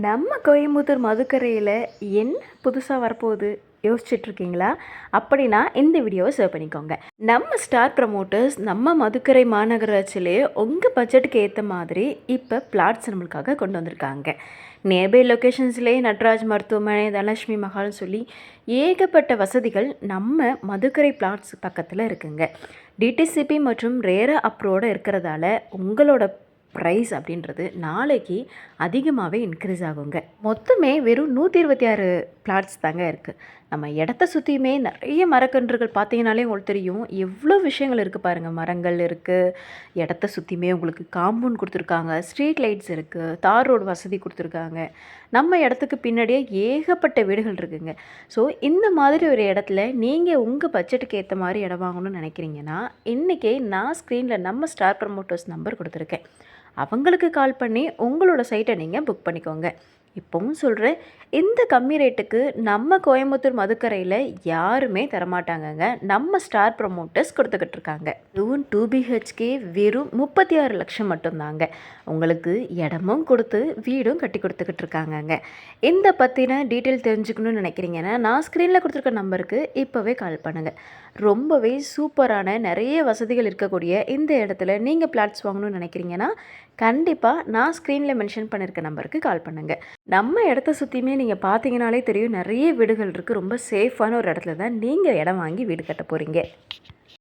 நம்ம கோயம்புத்தூர் மதுக்கரையில் என்ன புதுசாக வரப்போகுது யோசிச்சுட்ருக்கீங்களா? அப்படின்னா இந்த வீடியோவை சேவ் பண்ணிக்கோங்க. நம்ம ஸ்டார் ப்ரமோட்டர்ஸ் நம்ம மதுக்கரை மாநகராட்சியிலே உங்கள் பட்ஜெட்டுக்கு ஏற்ற மாதிரி இப்போ பிளாட்ஸ் நம்மளுக்காக கொண்டு வந்திருக்காங்க. நியர்பை லொக்கேஷன்ஸ்லேயே நட்ராஜ் மருத்துவமனை, தனலட்சுமி மஹால்னு சொல்லி ஏகப்பட்ட வசதிகள் நம்ம மதுக்கரை பிளாட்ஸ் பக்கத்தில் இருக்குங்க. டிடிசிபி மற்றும் ரேரா அப்ரூவோடு இருக்கிறதால உங்களோட ப்ரைஸ் அப்படின்றது நாளைக்கு அதிகமாகவே இன்க்ரீஸ் ஆகுங்க. மொத்தமே வெறும் 126 பிளாட்ஸ் தாங்க இருக்குது. நம்ம இடத்த சுற்றியுமே நிறைய மரக்கன்றுகள் பார்த்தீங்கனாலே உங்களுக்கு தெரியும் எவ்வளோ விஷயங்கள் இருக்குது பாருங்கள். மரங்கள் இருக்குது, இடத்த சுற்றியுமே உங்களுக்கு காம்பவுண்ட் கொடுத்துருக்காங்க, ஸ்ட்ரீட் லைட்ஸ் இருக்குது, தார் ரோடு வசதி கொடுத்துருக்காங்க. நம்ம இடத்துக்கு பின்னாடியே ஏகப்பட்ட வீடுகள் இருக்குங்க. ஸோ இந்த மாதிரி ஒரு இடத்துல நீங்கள் உங்கள் பட்ஜெட்டுக்கு ஏற்ற மாதிரி இடம் வாங்கணும்னு நினைக்கிறீங்கன்னா இன்றைக்கே நான் ஸ்க்ரீனில் நம்ம ஸ்டார் ப்ரமோட்டர்ஸ் நம்பர் கொடுத்துருக்கேன். அவங்களுக்கு கால் பண்ணி உங்களோட சைட்டை நீங்கள் புக் பண்ணிக்கோங்க. இப்போவும் சொல்கிறேன், இந்த கம்மி ரேட்டுக்கு நம்ம கோயம்புத்தூர் மதுக்கரையில் யாருமே தரமாட்டாங்கங்க. நம்ம ஸ்டார் ப்ரமோட்டர்ஸ் கொடுத்துக்கிட்டு இருக்காங்க. இதுவும் 2BHK வெறும் 36 லட்சம் மட்டும்தாங்க. உங்களுக்கு இடமும் கொடுத்து வீடும் கட்டி கொடுத்துக்கிட்டு இருக்காங்கங்க. இந்த பற்றின டீட்டெயில் தெரிஞ்சுக்கணும்னு நினைக்கிறீங்கன்னா நான் ஸ்க்ரீனில் கொடுத்துருக்க நம்பருக்கு இப்போவே கால் பண்ணுங்கள். ரொம்பவே சூப்பரான நிறைய வசதிகள் இருக்கக்கூடிய இந்த இடத்துல நீங்கள் பிளாட்ஸ் வாங்கணும்னு நினைக்கிறீங்கன்னா கண்டிப்பாக நான் ஸ்க்ரீனில் மென்ஷன் பண்ணியிருக்க நம்பருக்கு கால் பண்ணுங்கள். நம்ம இடத்த சுற்றியுமே நீங்கள் பார்த்தீங்கனாலே தெரியும் நிறைய வீடுகள் இருக்குது. ரொம்ப சேஃபான ஒரு இடத்துல தான் நீங்கள் இடம் வாங்கி வீடு கட்ட போகிறீங்க.